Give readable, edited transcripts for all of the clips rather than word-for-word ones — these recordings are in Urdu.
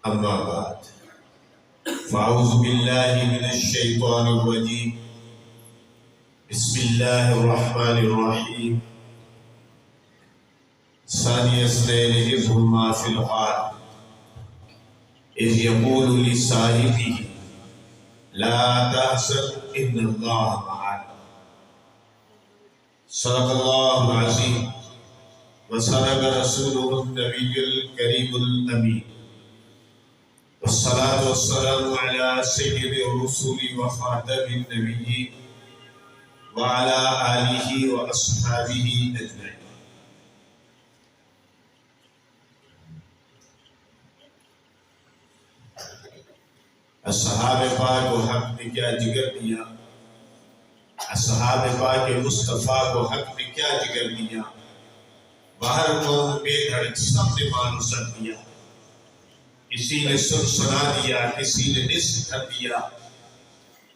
أما بعد فأعوذ بالله من الشيطان الرجيم بسم الله الرحمن الرحيم ثاني اثنين إذ هما في الغار إذ يقول لصاحبه لا تحزن إن الله معنا صدق الله العظيم وصدق رسوله النبي الكريم الأمين والصلاة والسلام على سيد الرسل وخاتم النبيين وعلى آله وأصحابه أجمعين. اصحاب پاک کو حق نے کیا جگر دیا، اصحاب پاک مصطفیٰ کو حق نے کیا جگر دیا، باہر قوم بے دھڑک سب نے مان سر دیا، کسی نے سن سنا دیا، کسی نے نصف کر دیا،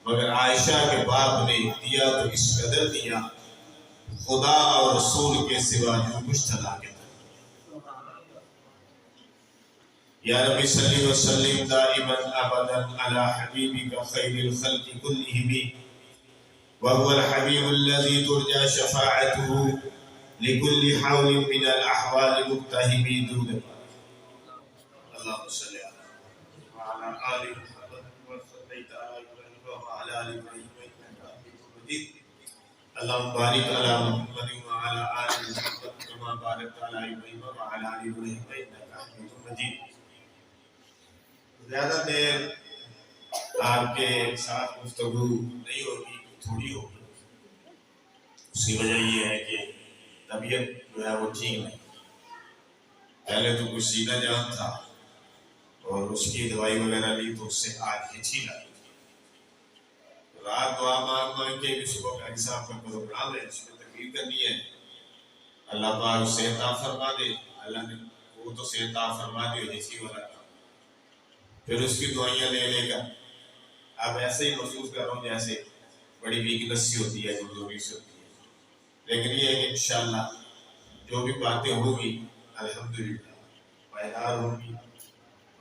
مگر عائشہ کے باپ نے دیا تو اس قدر دیا، خدا اور رسول کے سوا جو مشتلا کے یا ربی صلی وسلم دائما ابدا علی حبیبک خیر الخلق كلهم وهو الحبیب الذي ترجى شفاعته لكل حول من الاحوال مقتحم دون اللهم صل وعلى آل محمد وصليت على إبراهيم وعلى آل إبراهيم إنك حميد مجيد اللهم بارك على محمد وعلى آل محمد كما باركت على إبراهيم وعلى آل إبراهيم إنك حميد مجيد. زیادہ دیر آپ کے ساتھ گفتگو نہیں ہوگی، تھوڑی ہوگی. اس کی وجہ یہ ہے کہ طبیعت جو ہے وہ ٹھیک نہیں. پہلے تو کچھ سینہ جام تھا اور اس کی دوائی وغیرہ لی تو اس سے آج ہچی لگی. رات دعا مانگ کے بھی صبح کا حساب کا پروگرام ہے، اس میں تقریر کرنی ہے. اللہ پاک صحت عطا فرما دے. اللہ نے وہ تو صحت عطا فرما دی ہچی والا، پھر اس کی دعائیاں لے لے کر اب ایسے ہی محسوس کر رہا ہوں جیسے بڑی ویکنس سی ہوتی ہے، کمزوری سی ہوتی ہے. لیکن یہ ہے کہ انشاءاللہ جو بھی باتیں ہوگی الحمدللہ پائیدار ہوگی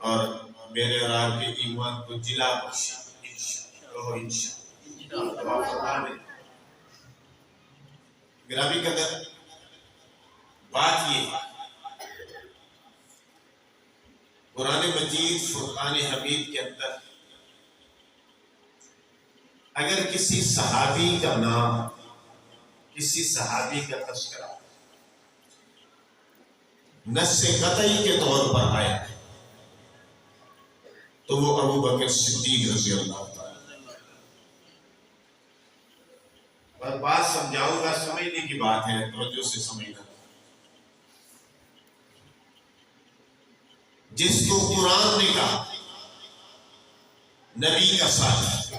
اور میرے اور آپ کے ایمان کو جلا بخشے انشاءاللہ. گرامی قدر بات یہ ہے، قرآن مجید فرقان حمید کے اندر اگر کسی صحابی کا نام، کسی صحابی کا تذکرہ نص قطعی کے طور پر آیا ہے تو وہ ابو بکر صدیق رضی اللہ تعالی. اور بات سمجھاؤں گا، سمجھنے کی بات ہے، توجہ سے سمجھنا. جس کو قرآن نے کہا نبی کا ساتھ،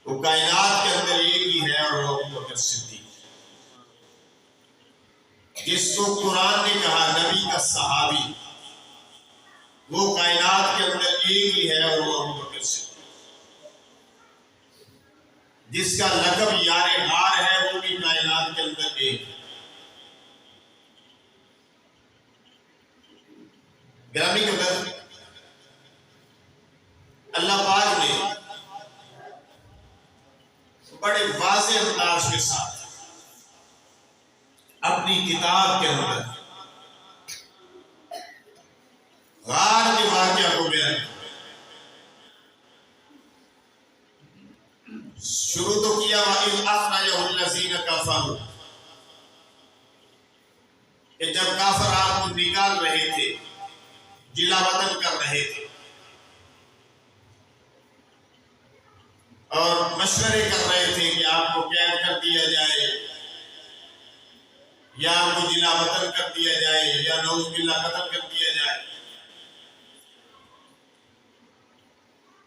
وہ کائنات کے اندر ایک ہی ہے اور وہ ابو بکر صدیق. جس کو قرآن نے کہا نبی کا صحابی، وہ کائنات کے اندر ایک ہی ہے اور وہ ابو بکر صدیق. جس کا لقب یار غار ہے وہ بھی کائنات کے اندر ایک ہے. گرامی قدر اللہ پاک نے بڑے واضح انداز کے ساتھ اپنی کتاب کے اندر غار کے واقعہ کو بیان شروع تو کیا وَإِذْ أَخْرَجَهُ الَّذِينَ كَفَرُوا، کہ جب کافر آپ کو نکال رہے تھے، جلا وطن کر رہے تھے اور مشورے کر رہے تھے کہ آپ کو قید کر دیا جائے یا آپ کو جلا وطن کر دیا جائے یا نعوذ باللہ قتل کر دیا جائے.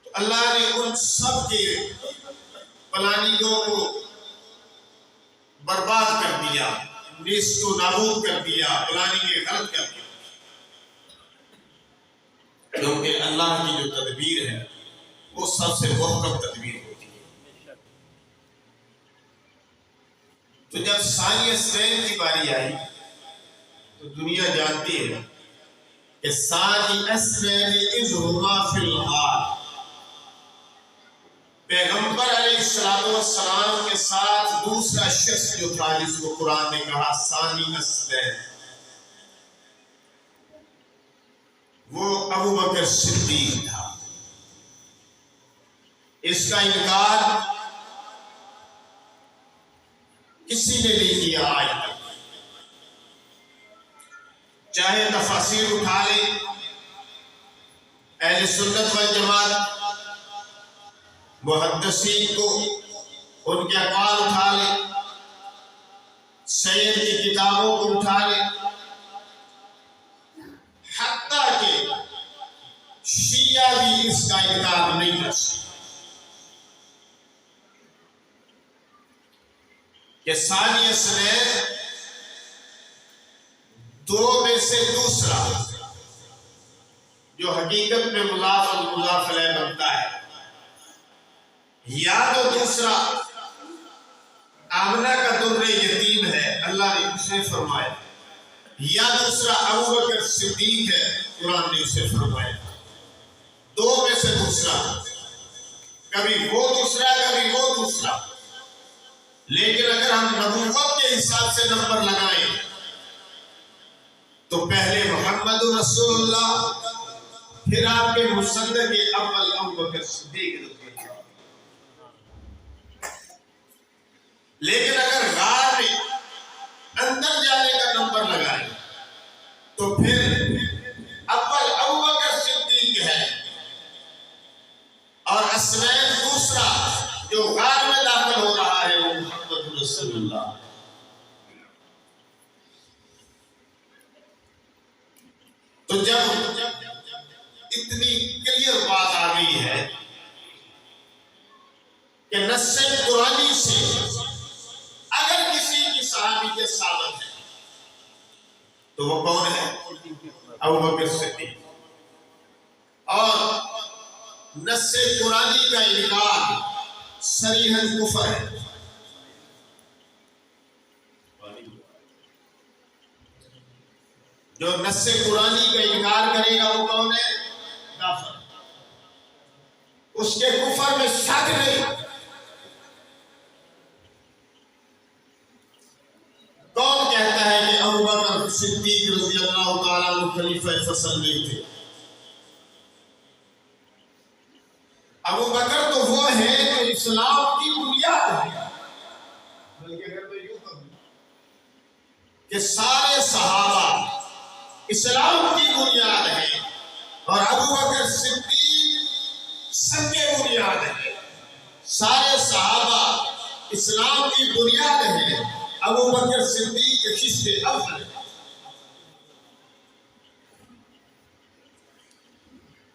تو اللہ نے ان سب کے پلاننگوں کو برباد کر دیا، نیست و نابود کر دیا، پلاننگیں غلط کر دیا. کیونکہ اللہ کی جو تدبیر ہے وہ سب سے محکم تدبیر ہوتی ہے. تو جب ثانی اثنین کی باری آئی تو دنیا جانتی ہے کہ ثانی اثنین اذ ہما فی الغار، پیغمبر علیہ السلام کے ساتھ دوسرا شخص جو تھا جس کو قرآن نے کہا ثانی اثنین، وہ ابو بکر صدیق تھا۔ اس کا انکار کسی نے نہیں کیا آج تک، چاہے تفاسیر اٹھا لے اہل سنت والجماعت، محدثین کو ان کے اقوال اٹھا لے، سید کی کتابوں کو اٹھا لے، حتیٰ کہ شیعہ بھی اس کا انکار نہیں کر سکتے کہ ثانی اثنین دو میں سے دوسرا جو حقیقت میں مضاف اور مضاف الیہ بنتا ہے، یا تو دوسرا آمنہ کا در یتیم ہے، اللہ نے اسے فرمایا، یا دوسرا ابو بکر صدیق ہے، قرآن نے اسے فرمایا، دو میں سے دوسرا، کبھی وہ دوسرا کبھی وہ دوسرا۔ لیکن اگر ہم نبوت کے حساب سے نمبر لگائیں تو پہلے محمد رسول اللہ، پھر آپ کے مصدق اول ابو بکر صدیق رضی اللہ۔ لیکن اگر غار میں اندر جانے کا نمبر لگائیں تو پھر اول ابو بکر صدیق ہے اور اثنین دوسرا جو غار میں داخل ہو رہا ہے وہ محمد رسول اللہ۔ تو جب اتنی کلیئر بات آ گئی ہے کہ نص قرآنی سے اگر کسی کی صحابیت ثابت ہے تو وہ کون ہے؟ ابو بکر صدیق۔ اور نص قرآنی کا انکار صریحاً کفر ہے۔ جو نص قرآنی کا انکار کرے گا وہ کون ہے؟ کافر۔ اس کے کفر میں شک نہیں۔ کون کہتا ہے کہ ابو بکر صدیق رضی اللہ تعالیٰ عنہ خلیفہ فصل نہیں تھے؟ ابو بکر تو وہ ہے جو اسلام کی بنیاد ہے، بلکہ اگر میں یوں کہوں کہ سارے صحابہ اسلام کی بنیاد ہے اور ابو بکر صدیق سب کے بنیاد ہے۔ سارے صحابہ اسلام کی بنیاد ہے، ابو بکر صدیق کس سے افضل ہے۔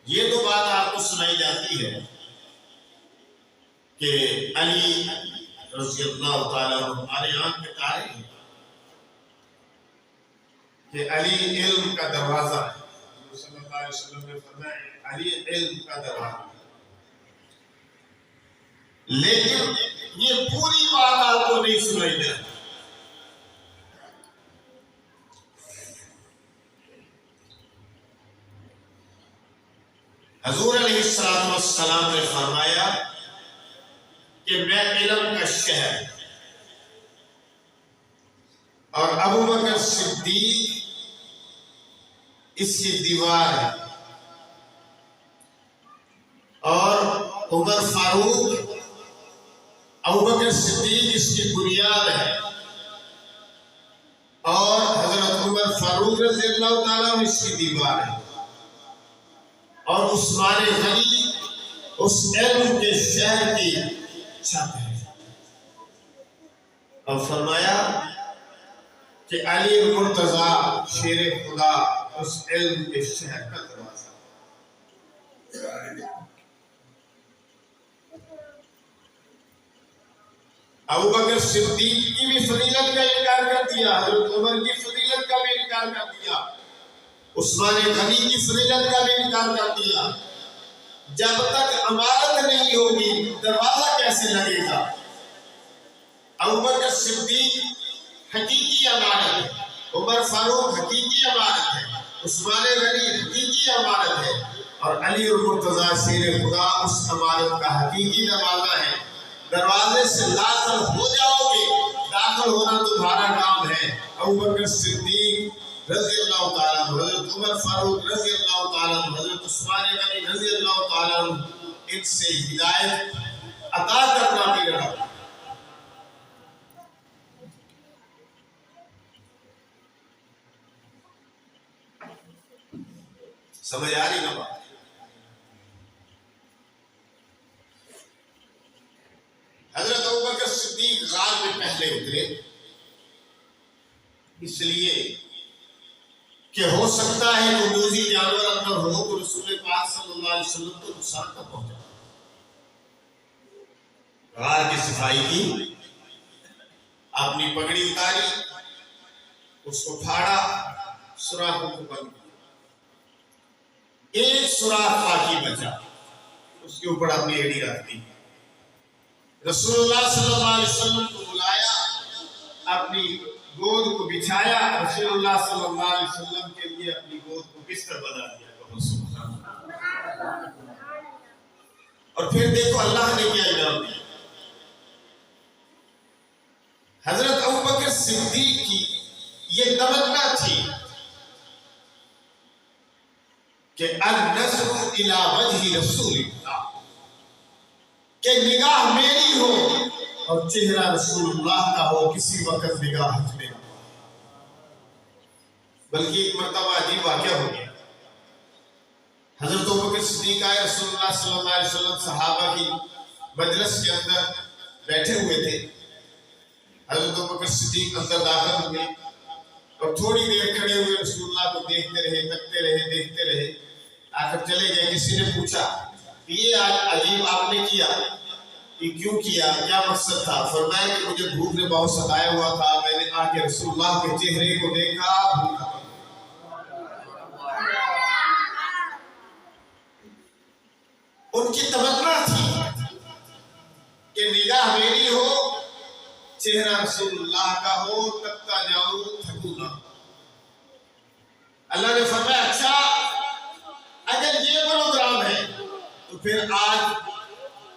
یہ تو بات آپ کو سنائی جاتی ہے کہ علی رضی اللہ تعالیٰ عنہ ہمارے آنکھ میں تارے ہیں کہ علی علم کا دروازہ ہے، صلی اللہ علیہ وسلم نے فرمایا علی علم کا دروازہ ہے۔ لیکن یہ پوری بات آپ کو نہیں سنائی جاتی۔ حضور علیہ السلام نے فرمایا کہ میں علم کا شہر اور ابو بکر صدیق اس کی دیوار ہے اور عمر فاروق ابو بکر صدیق اس کی بنیاد ہے اور حضرت عمر فاروق رضی اللہ تعالیٰ اس کی دیوار ہے اور عثمان غنی اس علم کے شہر کی چھت ہے۔ اور فرمایا کہ علی مرتضی شیر خدا اس علم کے شہر کا دروازہ۔ ابو بکر صدیق کی بھی فضیلت کا انکار کر دیا، حضرت عمر کی فضیلت کا بھی انکار کر دیا، عثمان غنی کی فضیلت کا بھی انکار کر دیا۔ جب تک امارت نہیں ہوگی دروازہ کیسے لگے گا؟ ابو بکر صدیق حقیقی امارت ہے، عمر فاروق حقیقی امارت ہے، عثمان غنی حقیقی امانت ہے اور علی المرتضیٰ شیر خدا اس امانت کا حقیقی نوازا ہے۔ دروازے سے داخل ہو جاؤ گے، داخل ہونا تمہارا کام ہے۔ ابوبکر صدیق رضی اللہ تعالیٰ عنہ، حضرت عمر فاروق رضی اللہ تعالیٰ عنہ، حضرت عثمان غنی رضی اللہ تعالیٰ عنہ، ان سے ہدایت عطا کرنا بھی رہا۔ سمجھ آ رہی نا بات؟ حضرت ابوبکر صدیق غار میں پہلے اترے، اس لیے کہ ہو سکتا ہے کہ موذی جانور اندر ہو تو رسول پاک صلی اللہ علیہ وسلم کو نقصان نہ پہنچا۔ غار کی صفائی کی، اپنی پگڑی اتاری، اس کو پھاڑا، سوراخوں کو بند کیا، ایک سوراخ باقی بچا، اس کے اوپر اپنی ایڑی رکھ دی۔ رسول اللہ صلی اللہ علیہ وسلم کو بلایا، اپنی گود کو بچھایا، رسول اللہ صلی اللہ علیہ وسلم کے لیے اپنی گود کو بستر بنا دیا۔ اور پھر دیکھو اللہ نے کیا انعام دیا۔ حضرت ابوبکر صدیق کی یہ تمنا تھی کہ النظر الی وجہ رسول اللہ، کہ نگاہ میری ہو اور چہرہ رسول اللہ کا ہو، کسی وقت نگاہ میں نہ ہو۔ بلکہ ایک مرتبہ عجیب واقعہ ہو گیا۔ حضرت ابوبکر صدیق آئے، رسول اللہ صلی اللہ علیہ وسلم صحابہ کی مجلس کے اندر بیٹھے ہوئے تھے۔ حضرت ابوبکر صدیق اندر داخل ہوئے اور تھوڑی دیر کھڑے ہوئے رسول اللہ کو دیکھتے رہے، تکتے رہے، دیکھتے رہے، آخر چلے گئے۔ کسی نے پوچھا یہ آج عجیب آپ نے کیا، یہ کیوں کیا، کیا مقصد تھا؟ فرمایا کہ مجھے بھوک نے بہت ستایا ہوا تھا، میں نے آ کے رسول اللہ کے چہرے کو دیکھا، بھوک ختم۔ ان کی تمنا تھی کہ نگاہ میری ہو، چہرہ رسول اللہ کا ہو، تکتا جاؤں تھکوں نہ۔ اللہ نے فرمایا اچھا اگر یہ پروگرام ہے تو پھر آج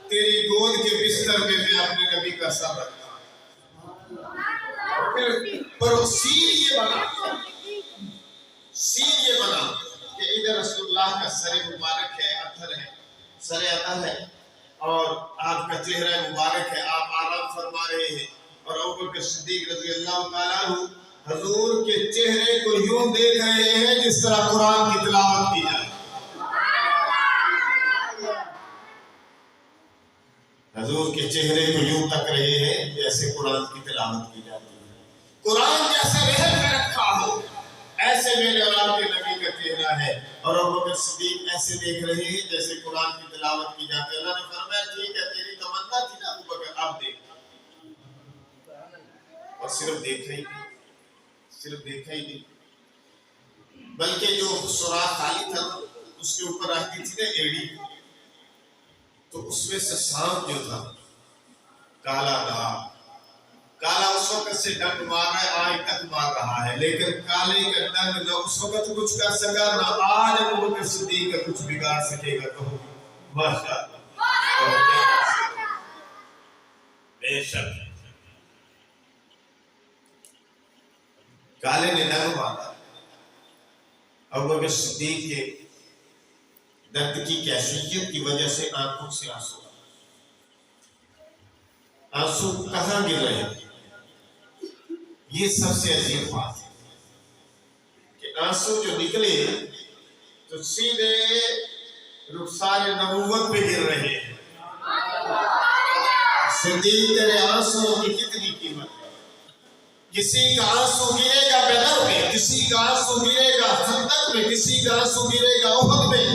تیری گود کے بستر میں میں اپنے نبی کا سر رکھتا ہوں۔ پھر سین یہ بنا کہ ادھر رسول اللہ کا سر مبارک ہے، اتھر ہے، سر اتھر ہے، اور آپ کا چہرہ مبارک ہے، آپ آرام فرما رہے ہیں، اور ابوبکر صدیق رضی اللہ تعالیٰ عنہ حضور کے چہرے کو یوں دیکھ رہے ہیں جس طرح قرآن کی تلاوت کی جائے۔ حضور کے چہرے کو یوں تک رہے ہیں جیسے قرآن کی تلاوت کی جاتی ہے۔ قرآن جیسے رہل میں رکھا ہو ایسے میرے اور آپ کے نبی کا چہرہ ہے، اور ابوبکر صدیق ایسے دیکھ رہے ہیں جیسے قرآن کی تلاوت کی جاتی ہے۔ اللہ نے فرمایا ٹھیک ہے، تیری تمنا تھی نا ابوبکر، اب دیکھ۔ اور صرف دیکھا ہی نہیں، صرف دیکھا ہی نہیں، بلکہ جو سوراخ خالی تھا اس کے اوپر رکھتی تھی نا ایڑی، تو اس میں سے سانپ جو تھا کالا تھا، کالا اس وقت سے ڈنگ مار رہا ہے، آج تک مار رہا ہے، لیکن کالے کا ڈنگ نہ اس وقت کچھ کر سکا نہ آج ابوبکر صدیق کا کچھ بگاڑ سکے گا۔ تو ماشاءاللہ بے شک کالے نے ڈنگ مارا۔ ابوبکر صدیق کے درد کی کیفیت کی وجہ سے آنکھوں سے آنسو، آنسو کہاں گر رہے ہیں؟ یہ سب سے عجیب بات ہے کہ آنسو جو نکلے تو سیدھے رخسار نبوت پہ گر رہے ہیں۔ صدیق تیرے آنسو کی کتنی قیمت ہے؟ کسی کا آنسو گرے گا بدر میں، کسی کا آنسو گرے گا خندق میں، کسی کا آنسو گرے گا احد میں،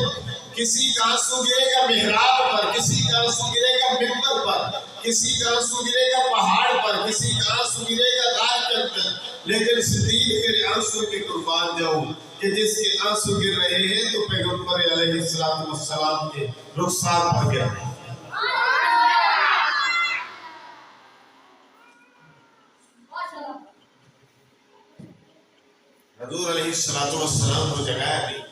کسی کا آنسو گرے گا محراب پر، کسی کا آنسو گرے گا منبر پر، کسی کا آنسو گرے گا پہاڑ پر، کسی کا آنسو گرے گا غار کے اندر، لیکن صدیق تیرے آنسو کے قربان جاؤں کہ جس کے آنسو گر رہے ہیں تو پیغمبر علیہ السلام کے رخسار پر گر رہے ہیں۔ حضور علیہ الصلوۃ والسلام کو جگایا نہیں،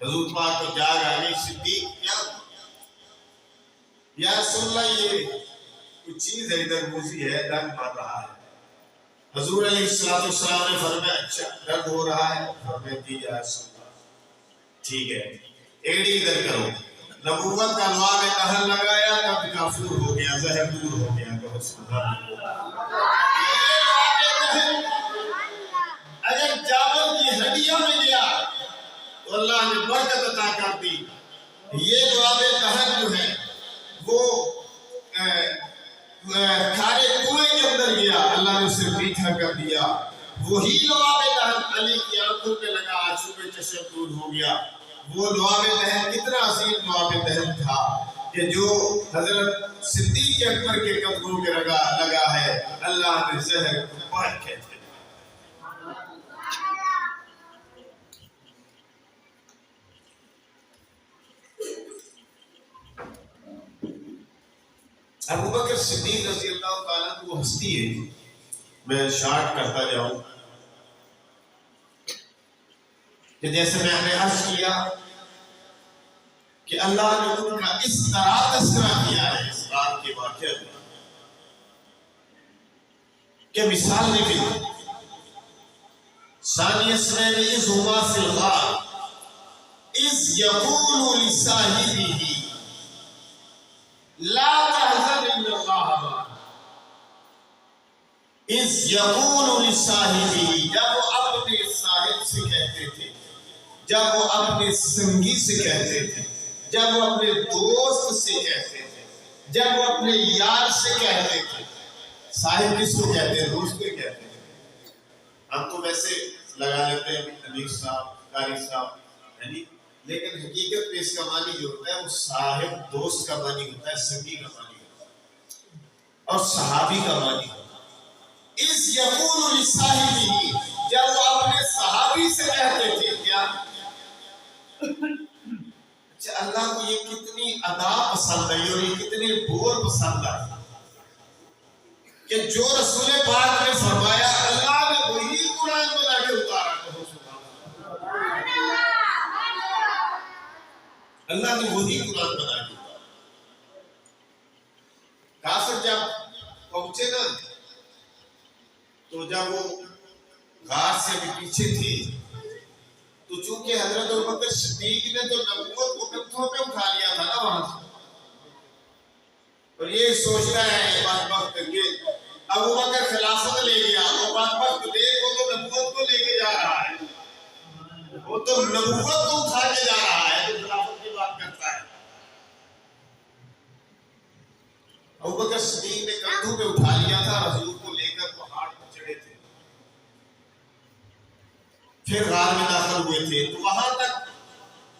حضور پاک کو جاگ آ گئی، صدیق کیا یا رسول اللہ یہ کچھ چیز ہے ادھر موزی ہے، درد مار رہا ہے۔ حضور علیہ الصلوۃ والسلام نے فرمایا اچھا درد ہو رہا ہے؟ فرمایا جی یا رسول اللہ ٹھیک ہے، ایڑی ادھر کرو۔ نبوت کا لواب کہن لگایا تب کافور ہو گیا، زہر دور ہو گیا۔ کہو سبحان اللہ۔ اگر جابر کی ہڈیوں میں گیا تو اللہ نے برکت عطا کر دی۔ یہ لواب کہن جو ہے وہ کھارے کنویں کے اندر گیا، اللہ نے اسے میٹھا کر دیا۔ وہی لواب کہن علی کی آنکھوں پہ لگا، آنسو پہ چشم دور ہو گیا۔ وہ لواب کہن کتنا عظیم لواب کہن تھا کہ جو حضرت صدیق اکبر کے قدموں کے لگا ہے، اللہ نے زہر کو پاک کہتے ہیں۔ ابو بکر صدیق رضی اللہ تعالیٰ کو ہستی ہے، میں شارٹ کرتا جاؤں کہ جیسے میں نے عرض کیا کہ اللہ نے ان کا اس طرح تذکرہ کیا ہے اس رات کے واقعے میں کہ مثال نہیں ملتی۔ ثانی اسمین اذ ہما فی الغار اذ یقول لصاحبہ لا تحزن ان اللہ معنا۔ اذ یقول لصاحبہ، جب وہ اپنے صاحب سے کہتے تھے، جب وہ اپنے سنگی سے کہتے تھے، جب وہ اپنے دوست سے کہتے تھے، جب وہ اپنے یار سے کہتے تھے۔ صاحب کس کو کہتے ہیں؟ دوست کو کہتے ہیں۔ ہم تو ویسے لگا لیتے ہیں امیر صاحب، قاری صاحب، یعنی لیکن حقیقت میں اس کا معنی جو ہوتا ہے وہ صاحب دوست کا معنی ہوتا ہے، سنگی کا معنی ہوتا ہے، اور صحابی کا معنی ہوتا ہے۔ اذ یقول لصاحبہ، جب وہ اپنے صحابی سے کہتے تھے کیا؟ اچھا اللہ کو یہ کتنی ادا پسند ہے اور یہ کتنے بول پسند ہے کہ جو رسول پاک نے فرمایا اللہ نے وہی قرآن بنا کے اتارا۔ کہو سبحان اللہ۔ اللہ نے وہی قرآن بنا کے اتارا۔ کافر جب پہنچے نا تو جب وہ غار سے بھی پیچھے تھی تو چونکہ حضرت ابوبکر صدیق نے تو نبوت کو کندھوں پہ اٹھا لیا تھا نا وہاں سے، اور یہ سوچ رہا ہے بدبخت کہ ابوبکر خلافت لے گیا، وہ بدبخت دیکھ وہ تو نبوت کو لے کے جا رہا ہے، وہ تو نبوت کو اٹھا کے جا رہا ہے تو خلافت کی بات کرتا ہے۔ ابوبکر صدیق نے کندھوں پہ اٹھا لیا تھا، حضور کو لے کر پہاڑ پر چڑھے تھے، پھر غار میں داخل ہوئے تھے تو وہاں تک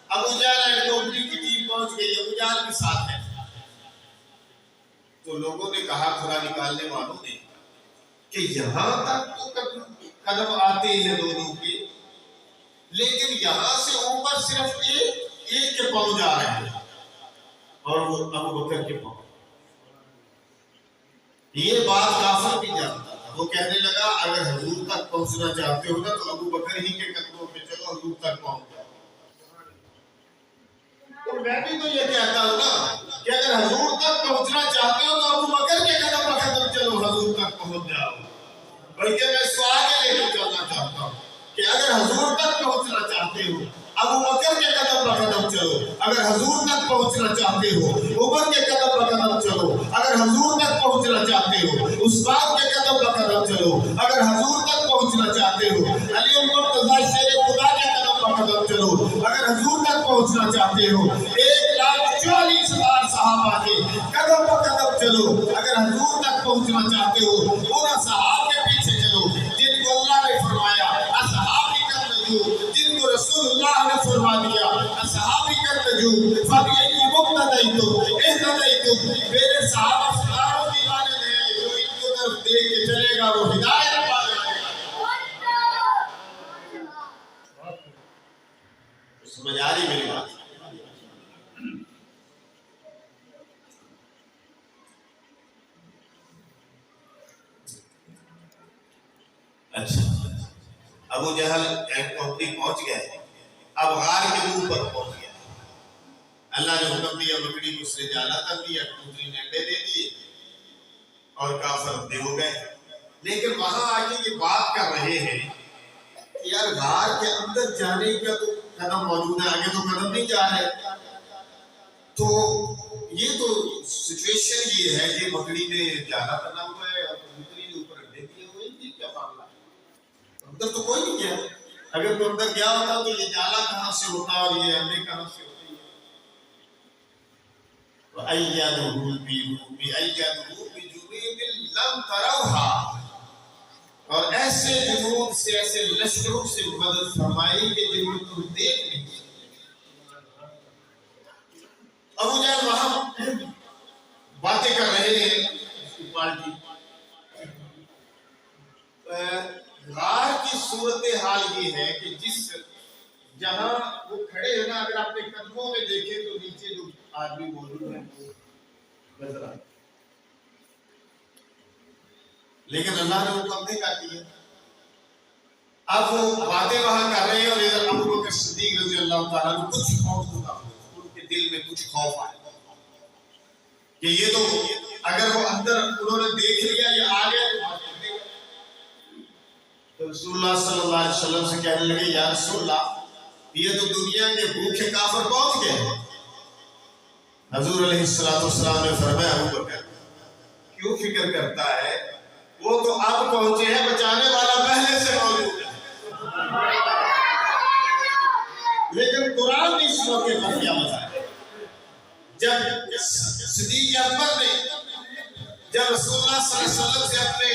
ابو جہل اینڈ کمپنی کی ٹیم پہنچ گئی، ابو جہل کے ساتھ ہے۔ تو لوگوں نے کہا، کھلا نکالنے والوں نے، کہ یہاں تک تو قدم آتے ہیں دونوں کے، لیکن یہاں سے اوپر صرف ایک کے پاؤں جا رہے ہیں اور وہ ابو بکر کے پاؤں۔ یہ بات کافر بھی جانتا تھا، وہ کہنے لگا اگر حضور تک پہنچنا چاہتے ہو نا تو ابو بکر ہی کے قدموں پہ چلو، حضور تک پہنچ جاؤ۔ تو میں بھی تو یہ کہتا ہوں نا کہ اگر حضور تک پہنچنا چاہتے ہو تو ابو بکر کے قدم پر قدم چلو، حضور تک پہنچ جاؤ۔ بلکہ میں اس کو آگے لے کر چلنا چاہتا ہوں کہ اگر حضور تک پہنچنا چاہتے ہو ابو بکر کے قدم پر قدم چلو، اگر حضور تک پہنچنا چاہتے ہو عمر کے قدم پر قدم چلو، اگر حضور تک پہنچنا چاہتے ہو عثمان کے قدم پر قدم چلو، اگر حضور تک پہنچنا چاہتے ہو علی المرتضیٰ شیر خدا کے قدم پر قدم چلو، اگر حضور تک پہنچنا چاہتے ہو 1,40,000 صحابہ کے قدم پر قدم چلو، اگر حضور تک پہنچنا چاہتے ہو پورا صحابہ کے پیچھے چلو جن کو اللہ نے فرمایا اصحابی کر نجوم، جن کو رسول اللہ نے فرما دیا اصحابی کر نجوم فَبِأَيِّ مُقْتَدَيْتُمْ اهْتَدَيْتُمْ، میرے صحابہ سرداروں کی مانند ہے، جو ان کی طرف دیکھ کے چلے گا وہ ہدایت پا جائے گا۔ سمجھ آ رہی میری بات؟ اچھا ابو جہل کوٹری پہنچ گئے، اب غار کے منہ پر پہنچ گیا، اللہ نے حکم دیا بکری کو اس نے جالا کر دیا، کوٹری نے انڈے دے دیے اور کافر اندھے ہو گئے۔ لیکن وہاں آگے یہ بات کر رہے ہیں کہ یار غار کے اندر جانے کا تو قدم موجود ہے، آگے تو قدم نہیں جا رہے، تو یہ تو سچویشن یہ ہے کہ بکری نے جالا بنا ہوا ہے اور بکری نے اوپر انڈے دیے ہوئے ہیں، یہ کیا معاملہ ہے؟ اندر تو کوئی نہیں گیا، اگر کوئی اندر گیا ہوتا تو یہ جالا کہاں سے ہوتا اور یہ انڈے کہاں سے ہوتے؟ وَأَيَّدُهُ بِجُنُودٍ لَمْ تَرَوْهَا، اور ایسے جنود سے، ایسے لشکروں سے مدد فرمائی کہ جن کو تم دیکھ نہیں سکتے۔ ابو جہل وہاں باتیں کر رہے ہیں اس کی پارٹی، غار کی صورتحال یہ ہے کہ جس جہاں وہ کھڑے ہیں نا، اگر آپ نے قدموں میں دیکھیں تو نیچے جو آدمی موجود ہے نظر آتا، لیکن اللہ نے حکم نہیں کر دیا۔ اب وہ باتیں وہاں کر رہے ہیں اور ادھر ابو بکر صدیق رضی اللہ تعالیٰ عنہ کچھ خوف ہوتا، ان کے دل میں کچھ خوف آیا کہ یہ تو اگر وہ اندر انہوں نے دیکھ لیا یہ آ گیا تو رسول اللہ صلی اللہ علیہ وسلم سے کہنے لگے یا رسول اللہ یہ تو دنیا کے بھوکے کافر پہنچ گئے۔ حضور علیہ السلام نے فرمایا ابو بکر کیوں فکر کرتا ہے، وہ تو اب پہنچے ہیں، بچانے والا پہلے سے موجود ہے۔ لیکن قرآن نے اس موقع پر کیا بتایا، جب صدیق اکبر نے جب رسول اللہ صلی اللہ علیہ وسلم سے اپنے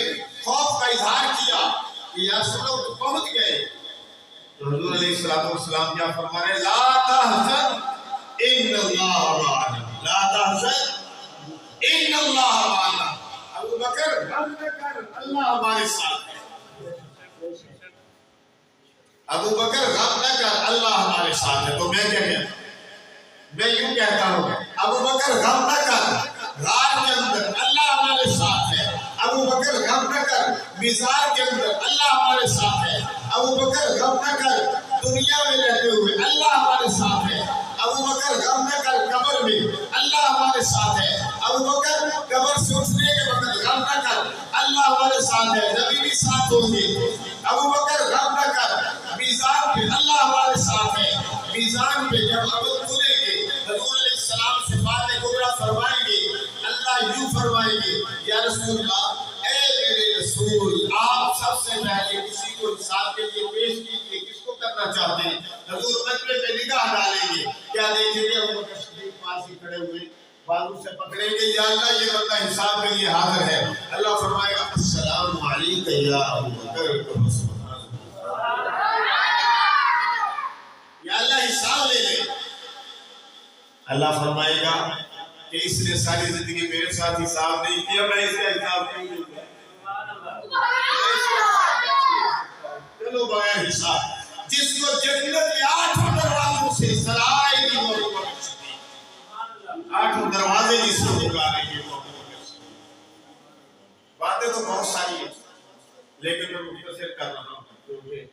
خوف کا اظہار کیا کہ یا رسول اللہ تو پہنچ گئے، تو حضور علیہ السلام کیا فرما رہے ہیں، لا تحزن ان اللہ معنا، لا تحزن ان اللہ معنا، ابو بکر غم نہ کر اللہ ہمارے ساتھ ہے، ابو بکر غم نہ کر اللہ ہمارے ساتھ ہے۔ تو میں کیا کہتا ہوں، میں یوں کہتا ہوں ابو بکر غم نہ کر غار کے اندر اللہ ہمارے ساتھ ہے، ابو بکر غم نہ کر مزار کے اندر اللہ ہمارے ساتھ ہے، ابو بکر غم نہ کر دنیا میں رہتے ہوئے اللہ ہمارے ساتھ ہے، ابو بکر غم نہ کر قبر میں اللہ ہمارے ساتھ ہے، ابو بکر قبر سے اٹھنے کے وقت غم نہ کر اللہ ہمارے ساتھ ہے، نبی بھی ساتھ ہوں گے، ابو بکر غم نہ کر میزان پہ اللہ ہمارے ساتھ ہے، میزان پہ جب عمل کھلے گے حضور علیہ السلام شفاعت کبریٰ فرمائیں گے، اللہ یوں فرمائیں گے یا رسول اللہ اے میرے رسول آپ سب سے پہلے کسی کو حساب کے لیے پیش کیجئے، کس کو کرنا چاہتے ہیں؟ حضور مجمع پہ نگاہ ڈالیں گے، کیا دیکھیں گے؟ ابو بکر صدیق پاس ہی کھڑے ہوئے بازو سے پکڑیں گے، یا اللہ یہ بندہ حساب کے لیے حاضر ہے، اللہ فرمائے گا السلام علیک یا ابو بکر، یا اللہ حساب لے لے۔ اللہ فرمائے گا کہ اس نے ساری زندگی میرے ساتھ حساب نہیں کیا، میں اس کا حساب کیوں دوں گا؟ چلو بغیر حساب، جس کو جنت کے 8 دروازوں سے سرائے کی محبت، 8 دروازے جس کو پکاریں گے محبت۔ باتیں تو بہت ساری ہیں لیکن میں مختصر کر رہا ہوں کیونکہ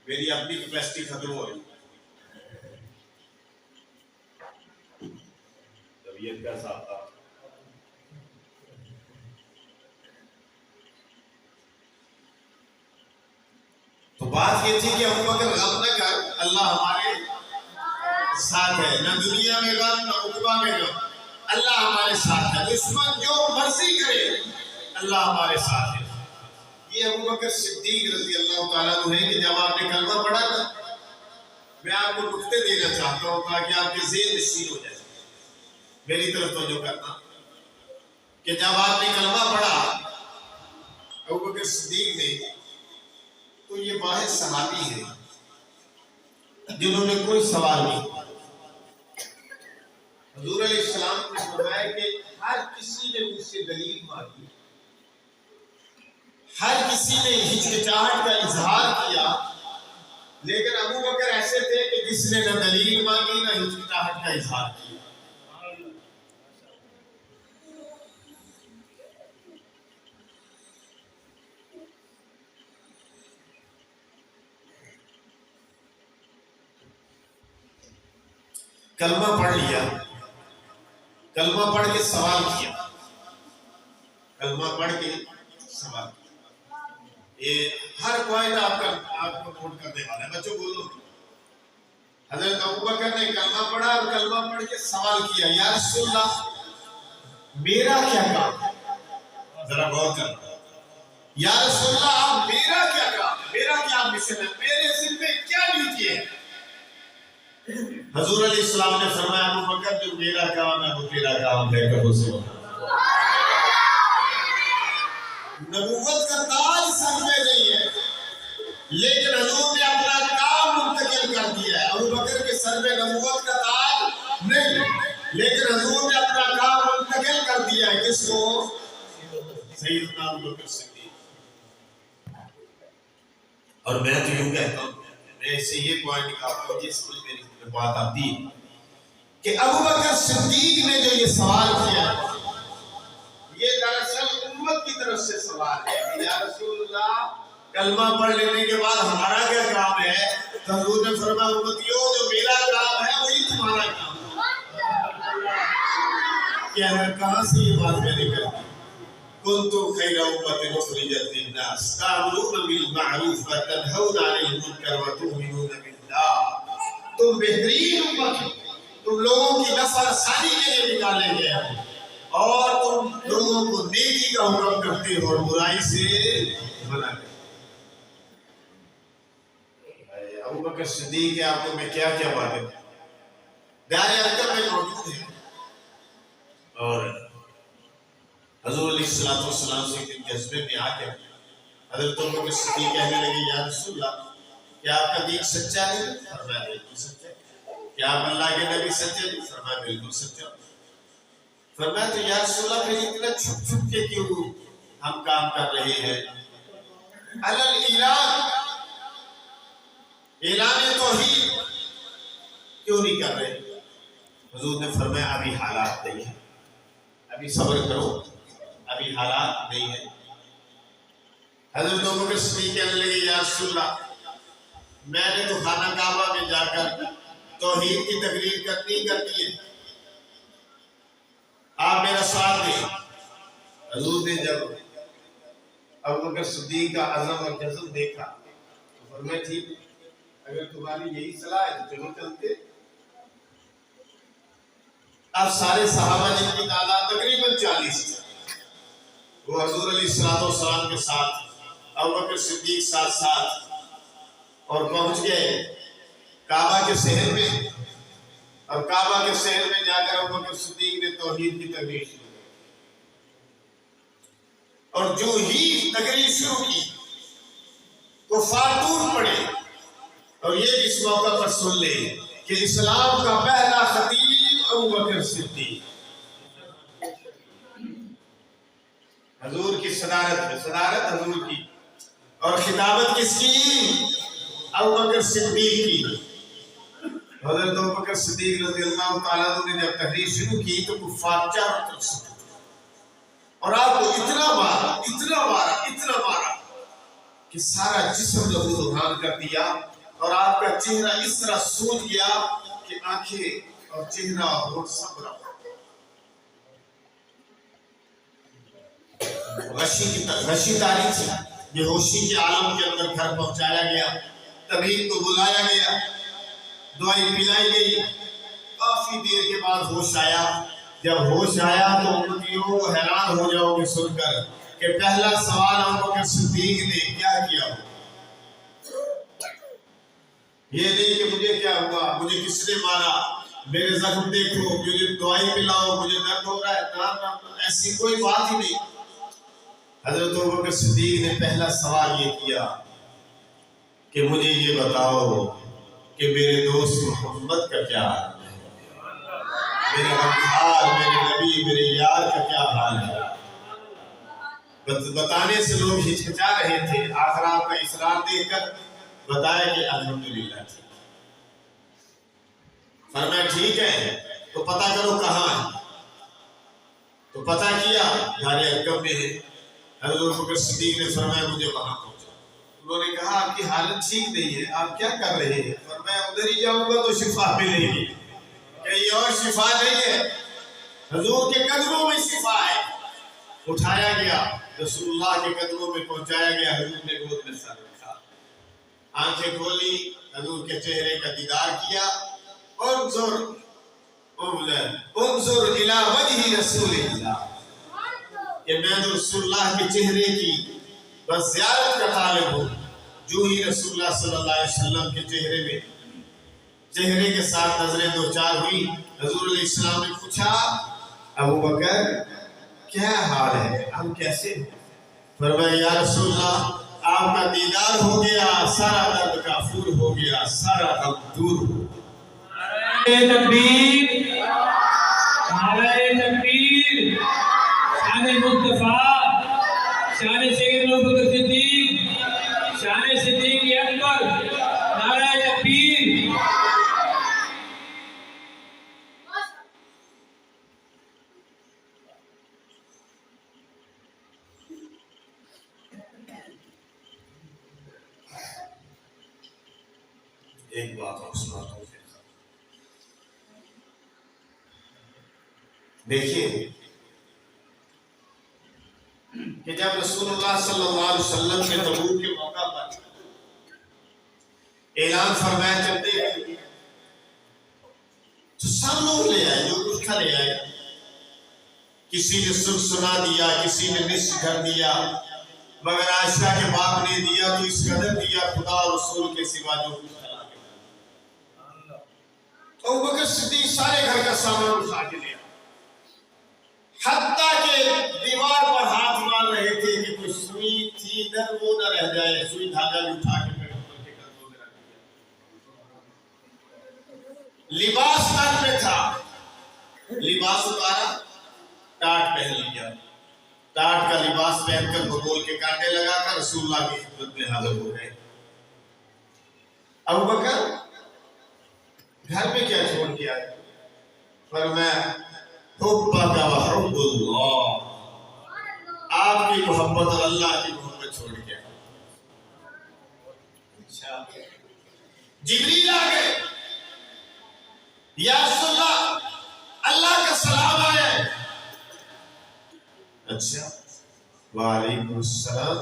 میری اپنی کیپیسٹی ختم ہو رہی ہے۔ طبیعت کا ساتھ تھا، تو بات یہ تھی کہ ابو بکر غم نہ کر اللہ ہمارے ساتھ ہے، نہ دنیا میں غم نہ عقبہ میں غم، اللہ ہمارے ساتھ ہے، دشمن جو مرضی کرے اللہ ہمارے ساتھ ہے۔ یہ ابو بکر صدیق رضی اللہ تعالیٰ عنہ ہے کہ جب آپ نے کلمہ پڑھا نا، میں آپ کو نقطے دینا چاہتا ہوں تاکہ آپ کے ذہن نشین ہو جائے، میری طرف توجہ کرنا کہ جب آپ نے کلمہ پڑھا ابو بکر صدیق نے، تو یہ واحد صحابی ہے جنہوں نے کوئی سوال نہیں، حضور علیہ السلام نے فرمایا کہ ہر کسی نے مجھ سے دلیل مانگی، ہر کسی نے ہچکچاہٹ کا اظہار کیا، لیکن ابو بکر ایسے تھے کہ جس نے نہ دلیل مانگی نہ ہچکچاہٹ کا اظہار کیا۔ کلمہ پڑھ لیا، کلمہ پڑھ کے سوال کیا، کلمہ پڑھ کے سوال کیا۔ یہ ہر کوئی آپ کو نوٹ کرنے والا ہے، بچوں بولو۔ حضرت ابوبکر نے کلمہ پڑھا اور کلمہ پڑھ کے سوال کیا، یا رسول اللہ میرا کیا کام ہے؟ ذرا غور کرنا، یا رسول اللہ آپ میرا کیا کام ہے، میرا کیا مشن ہے، میرے ذمہ کیا ڈیوٹی ہے؟ حضور علیہ السلام نے فرمایا ابوبکر جو میرا کام ہے وہ تیرا کام ہے، کہو سبحان اللہ۔ نبوت کا تاج سر میں نہیں ہے، لیکن حضور نے اپنا کام منتقل کر دیا ہے۔ ابوبکر کے سر میں نبوت کا تاج نہیں، لیکن حضور نے اپنا کام منتقل کر دیا ہے، کس کو؟ سیدنا ابوبکر صدیق۔ اور میں تو یوں کہتا ہوں، میں اس سے یہ پوائنٹ نکالتا ہوں، یہ سمجھ میری بات آتی ہے کہ ابوبکر صدیق نے جو یہ سوال کیا یہ دراصل امت کی طرف سے سوال ہے کہ یا رسول اللہ کلمہ پڑھ لینے کے بعد ہمارا کیا کام ہے؟ تو حضور نے فرمایا امتیوں جو میرا کام ہے وہی تمہارا کام ہے۔ کیا ہے کہاں سے یہ بات میں نے کر دی؟ کنتم خیر امة اخرجت للناس تأمرون بالمعروف وتنهون عن المنکر وتؤمنون بالله۔ تم بہترین امت ہو، تم لوگوں کی نفع رسانی کے لیے نکالے گئے ہو اور تم لوگوں کو نیکی کا حکم کرتے ہو اور برائی سے منع کرتے ہو۔ ابوبکر صدیق کے آپ کو میں کیا کیا باتیں دار ارقم میں موجود ہے، اور حضور علیہ السلام سے ایک جذبے میں آ کر حضرت ابوبکر صدیق کہنے لگے یا رسول اللہ کیا آپ کا دین سچا ہے؟ فرمایا بالکل سچا ہے۔ کیا آپ اللہ کے نبی سچے ہیں؟ فرمایا بالکل سچا۔ فرمایا تو یا رسول اللہ پھر اتنا چھپ چھپ کے کیوں ہم کام کر رہے ہیں؟ اعلان توحید کیوں نہیں کر رہے؟ حضور نے فرمایا ابھی حالات نہیں ہیں، ابھی صبر کرو، ابھی حالات نہیں ہیں۔ حضرت ابوبکر صدیق کہنے لگے یا رسول اللہ میں نے تو خانہ کعبہ میں جا کر توحید کی تقریر کرنی ہے، آپ میرا ساتھ دیں۔ حضور نے جب ابوبکر صدیق کا عزم اور جذب دیکھا تو فرمایا ٹھیک اگر تمہاری یہی صلاح ہے تو چلو چلتے۔ اب سارے صحابہ جن کی تعداد تقریباً 40 تھی وہ حضور علیہ السلام کے ساتھ ابوبکر صدیق ساتھ اور پہنچ گئے کعبہ کے شہر میں، اور کعبہ کے شہر میں جا کر ابوبکر صدیق نے توحید کی تقریر شروع کی، اور جو ہی تقریر شروع کی تو فاتور پڑے، اور یہ بھی اس موقع پر سن لے کہ اسلام کا پہلا خطیب ابوبکر صدیق۔ حضور کی صدارت حضور کی، اور خطابت کس کی؟ ابوبکر صدیق کی۔ حضرت ابوبکر صدیق رضی اللہ تعالیٰ عنہ نے جب تقریر شروع کی تو کفار چاروں طرف سے اور آپ کو اتنا مارا کہ سارا جسم لہو لہان کر دیا، اور آپ کا چہرہ اس طرح سوج گیا کہ آنکھیں اور چہرہ اور سب رہا۔ غشی تاریخ سے بے ہوشی کے عالم کے اندر گھر پہنچایا گیا، طبیب کو بلایا گیا، دوائی پلائی گئی، کافی دیر کے بعد ہوش آیا۔ جب ہوش آیا تو امتیوں حیران ہو جاؤ گے سن کر کہ پہلا سوال ابوبکر صدیق نے کیا کیا ہو؟ یہ نہیں کہ مجھے کیا ہوا، مجھے کس نے مارا، میرے زخم دیکھو، مجھے دوائی پلاؤ، مجھے درد ہو رہا ہے، ایسی کوئی بات ہی نہیں۔ حضرت ابوبکر صدیق نے پہلا سوال یہ کیا کہ مجھے یہ بتاؤ کہ میرے دوست محمد کا کیا حال ہے، میرے غمخوار، میرے نبی، میرے یار کا کیا حال ہے؟ بتانے سے لوگ ہچکچا رہے تھے، آخر آپ کا اصرار دیکھ کر بتایا کہ الحمدللہ ٹھیک۔ فرمایا ٹھیک ہے تو پتہ کرو کہاں ہے، تو پتہ کیا دار ارقم میں ہے۔ حضرت ابوبکر صدیق نے فرمایا مجھے وہاں پہنچا۔ انہوں نے کہا آپ کی حالت ٹھیک نہیں ہے، آپ کیا کر رہے ہیں؟ فرمایا ادھر ہی جاؤں گا تو شفا ملے گی۔ کہ یہ اور شفا نہیں ہے، حضور کے قدموں میں شفا ہے۔ اٹھایا گیا، رسول اللہ کے قدموں میں پہنچایا گیا، حضور نے گود میں سر رکھا، آنکھیں کھولی، حضور کے چہرے کا دیدار کیا۔ انظر الی وجہ رسول اللہ، کہ میں تو رسول اللہ کے چہرے کی بس زیارت کا طالب ہوں۔ جو ہی رسول اللہ صلی اللہ علیہ وسلم کے چہرے کے ساتھ نظریں دو چار ہوئی، حضور علیہ السلام نے پوچھا ابو بکر کیا حال ہے، ہم کیسے ہیں؟ فرمایا یا رسول اللہ آپ کا دیدار ہو گیا، سارا درد کافور ہو گیا، سارا غم دور ہو گیا۔ نعرہ تکبیر، نعرہ تکبیر، شان مصطفیٰ، شان سیدنا ابوبکر صدیق، شان صدیق اکبر، نعرہ تکبیر۔ ایک بات اور سناتا ہوں، دیکھیے کہ جب رسول اللہ صلی اللہ علیہ وسلم کے تبوک کے موقع پر اعلان فرمایا چلتے ہیں تو سب لوگ لے آئے، جو کچھ تھا لے آئے، کسی نے سنا دیا، کسی نے نصف گھر دیا، مگر عائشہ کے باپ نے دیا تو اس قدر دیا خدا اور رسول کے سوا جو کچھ تھا۔ تو ابوبکر صدیق سارے گھر کا سامان اٹھا کے لیا، حتیٰ کہ دیوار پر ہاتھ مار رہے تھے کہ کوئی سوئی تھی ادھر وہ نہ رہ جائے، سوئی دھاگا بھی اٹھا کے پیغمبر کے کندھوں میں رکھ دیا۔ لباس تن میں تھا، لباس اتارا، ٹاٹ پہن لیا، ٹاٹ کا لباس پہن کر بگول کے کانٹے لگا کر رسول اللہ کی خدمت میں حاضر ہو گئے۔ ابوبکر گھر میں کیا چھوڑ کے آئے؟ فرمایا حبک و حب اللہ، آپ کی محبت اور اللہ کی محبت چھوڑ کے آئے۔ اچھا جبریل آ گئے، یا رسول اللہ اللہ کا سلام آیا ہے۔ اچھا وعلیکم السلام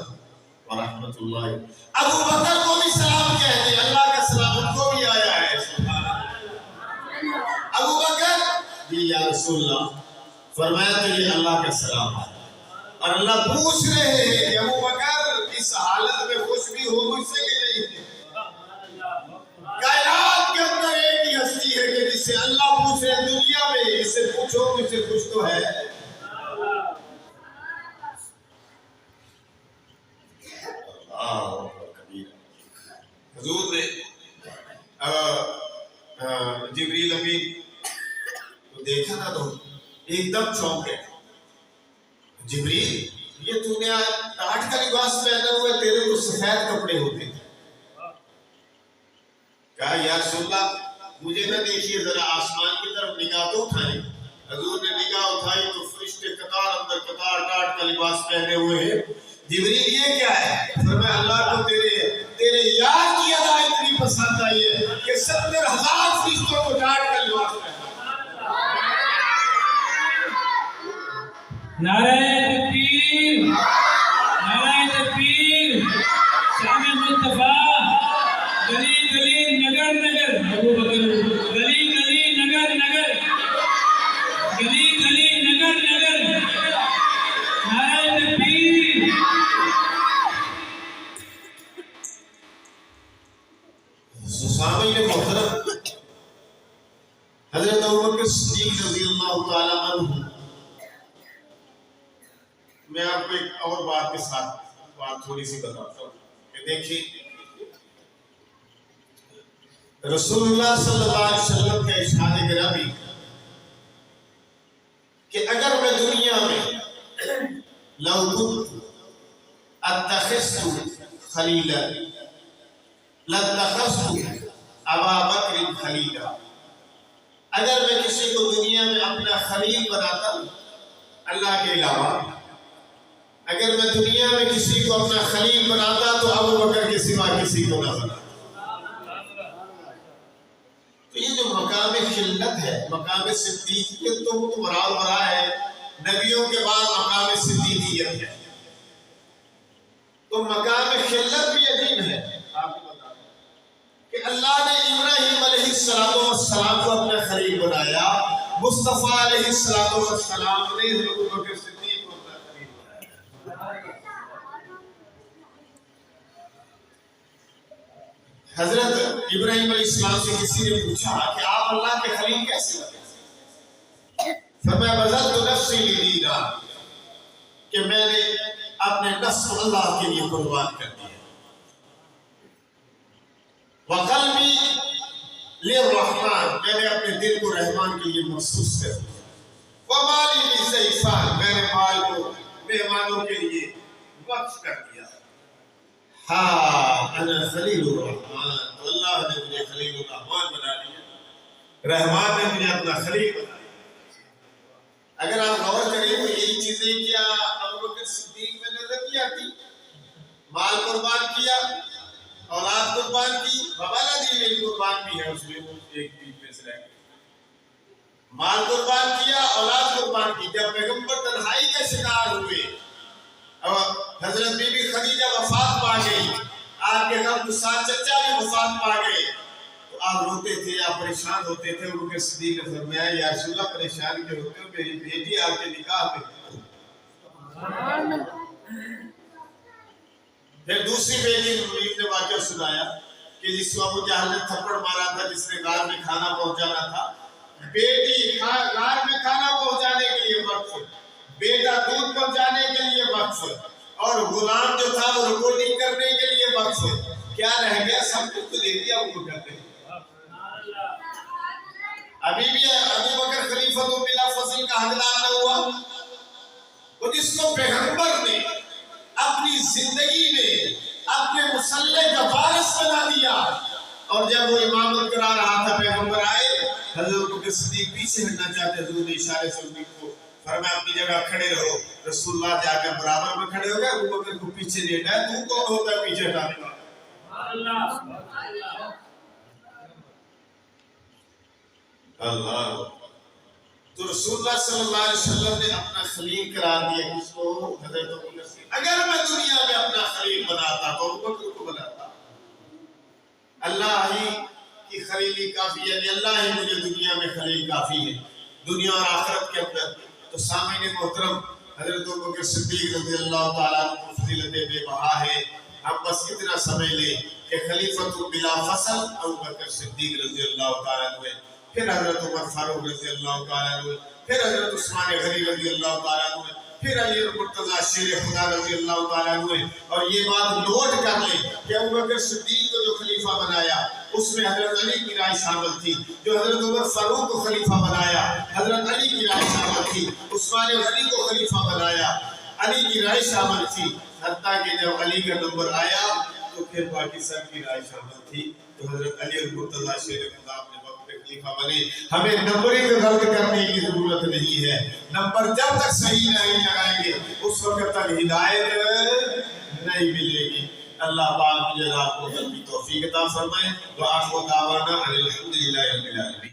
ورحمۃ اللہ۔ ابو بکر کو بھی سلام کہتے ہیں، اللہ کا سلام ان کو بھی آیا ہے۔ ابو بکر جی یا رسول اللہ، فرمایا تو یہ اللہ کا سلام ہے، اور اللہ پوچھ رہے ہیں کہ ابو بکر اس حالت میں خوش بھی ہو مجھ سے کہ نہیں؟ کائنات کے اندر ایک ہی ہستی ہے کہ جس سے اللہ پوچھ رہے ہیں دنیا میں، اس سے پوچھو مجھ سے خوش تو ہے؟ حضور نے جبریل امین تو دیکھا نا تو ایک دم چونک گئے۔ جبریل یہ تو نے ٹاٹ کا لباس پہنا ہوا ہے، تیرے تو سفید کپڑے ہوتے ہیں۔ کہا یا رسول اللہ مجھے نہ دیکھیے، ذرا آسمان کی طرف نگاہ تو اٹھائیں۔ حضور نے نگاہ اٹھائی تو فرشتے قطار اندر قطار ٹاٹ کا لباس پہنے ہوئے ہیں۔ جبریل یہ کیا ہے؟ فرمایا اللہ کو تیرے یار کی ادا اتنی پسند آئی ہے کہ 70,000 فرشتوں کو ٹاٹ کا لباس پہنا۔ نعرہ تکبیر، نعرہ تکبیر، شان مصطفیٰ، گلی گلی نگر نگر، ابو بکر گلی گلی نگر نگر، گلی گلی نگر نگر، نعرہ تکبیر۔ سامعین محترم، حضرت ابوبکر صدیق رضی اللہ تعالی عنہ، میں آپ کو ایک اور بات کے ساتھ بات تھوڑی سی بتاتا ہوں کہ دیکھیے رسول اللہ صلی اللہ علیہ وسلم کا ارشاد گرامی کہ اگر میں دنیا میں لو كنت اتخذت خلیلا لاتخذت ابا بکر خلیلا، اگر میں کسی کو دنیا میں اپنا خلیل بناتا ہوں اللہ کے علاوہ، اگر میں دنیا میں کسی کو اپنا خلیل بناتا تو ابو بکر کے سوا کسی کو نہ بنا۔ تو یہ جو مقام خلت ہے، مقام صدیقیت، تو وہ برابر ہے نبیوں کے بعد مقام صدیقیت ہے. تو مقام خلت بھی عجیب ہے. آپ کو بتا دیں کہ اللہ نے ابراہیم علیہ السلام کو اپنا خلیل بنایا، مصطفیٰ علیہ السلام نے ابو بکر صدیق کو اپنا خلیل بنایا. حضرت ابراہیم علیہ السلام سے کسی نے پوچھا کہ آپ اللہ کے خلیل کیسے بنے؟ فرمایا بذلت نفسی لدینا، کہ میں نے اپنے نفس کو اللہ کے لیے قربان کر دیا. وقلبی للرحمن، میں نے اپنے دل کو رحمان کے لیے مخصوص کر دیا. ومالی للضیفان، میں نے مال کو مہمانوں کے لیے وقف کر دیا. ہاں انا خلیل الرحمن، تو اللہ نے مجھے خلیل الرحمن بنا دیا، رحمان نے مجھے اپنا خلیل بنا دیا. اگر آپ غور کریں تو یہی چیزیں کیا ابو بکر صدیق میں نظر نہیں آتی؟ مال قربان کیا، اولاد قربان کی، بابالا دی میری قربان بھی ہے، اس میں وہ ایک بیچ میں سے رہ گئی. مال قربان کیا، اولاد قربان کی. جب پیغمبر تنہائی کا شکار ہوئے اور حضرت بی بی خدیجہ وفات پا گئی، آپ کے غم کے ساتھ چچا بھی وفات پا گئے، تو آپ روتے تھے، آپ پریشان ہوتے تھے. ابو بکر صدیق نے فرمایا یا رسول اللہ پریشان کیوں ہوتے ہو؟ میری بیٹی آپ کے نکاح میں. پھر دوسری بیٹی نے واقعہ سنایا کہ جس کو ابو جہل نے تھپڑ مارا تھا، جس نے غار میں کھانا پہنچانا تھا. بیٹی غار میں کھانا پہنچانے کے لیے وقف، بیٹا دودھ پہنچانے کے لیے وقف، اور غلام جو تھا وہ رپورٹنگ کرنے کے لیے وقف. کیا رہ گیا؟ سب کچھ تو دے دیا ابو بکر نے. ابھی بھی ابو بکر خلیفۃ بلا فضل کا حقدار نہ ہوا. وہ جس کو پیغمبر نے اپنی زندگی میں اپنے مسلح کا وارث بنا دیا، اور جب وہ امامت کرا رہا تھا پیغمبر آئے، حضرت بکر صدیق پیچھے ہٹنا چاہتے، حضور نے اشارے سے ان کو فرمایا اپنی جگہ کھڑے رہو. رسول اللہ جا کر برابر میں کھڑے ہو گئے، ابو بکر کو پیچھے لیٹا ہے. تو کون ہوتا ہے پیچھے ہٹانے والا؟ اللہ. تو رسول اللہ صلی اللہ علیہ وسلم نے اپنا خلیل قرار دیا کس کو؟ حضرت ابو بکر صدیق. اگر میں دنیا میں اپنا خلیل بناتا تو ابو بکر کو بناتا. اللہ ہی کی خلیلی کافی ہے، یعنی اللہ ہی مجھے دنیا میں خلیل کافی ہے، دنیا اور آخرت کے اندر. تو سامعین محترم، حضرت ابو بکر صدیق رضی اللہ تعالیٰ عنہ کی فضیلت بے بہا ہے. ہم بس اتنا سمجھ لیں کہ خلیفۃ بلا فصل ابو بکر صدیق رضی اللہ تعالیٰ عنہ، پھر حضرت عمر فاروق رضی اللہ تعالیٰ عنہ، پھر حضرت عثمان غنی رضی اللہ تعالیٰ عنہ، پھر علی المرتضیٰ شیر خدا رضی اللہ تعالیٰ عنہ. اور یہ بات نوٹ کر لیں کہ ابو بکر صدیق کو جو خلیفہ بنایا اس میں حضرت علی کی رائے شامل تھی. جو حضرت عمر فاروق کو خلیفہ بنایا حضرت علی کی رائے شامل تھی. عثمان غنی کو خلیفہ بنایا علی کی رائے شامل تھی. حتیٰ کہ جب علی کا نمبر آیا تو پھر باقی سب کی رائے شامل تھی. تو حضرت علی المرتضیٰ شیر خدا اپنے وقت پہ خلیفہ بنے. ہمیں نمبرنگ غلط کرنے کی ضرورت نہیں ہے. نمبر جب تک صحیح نہیں لگائیں گے اس وقت تک ہدایت نہیں ملے گی. اللہ پاک مجھے آپ کو کی توفیق عطا فرمائے. وآخر دعوانا ان الحمد للہ رب العالمین.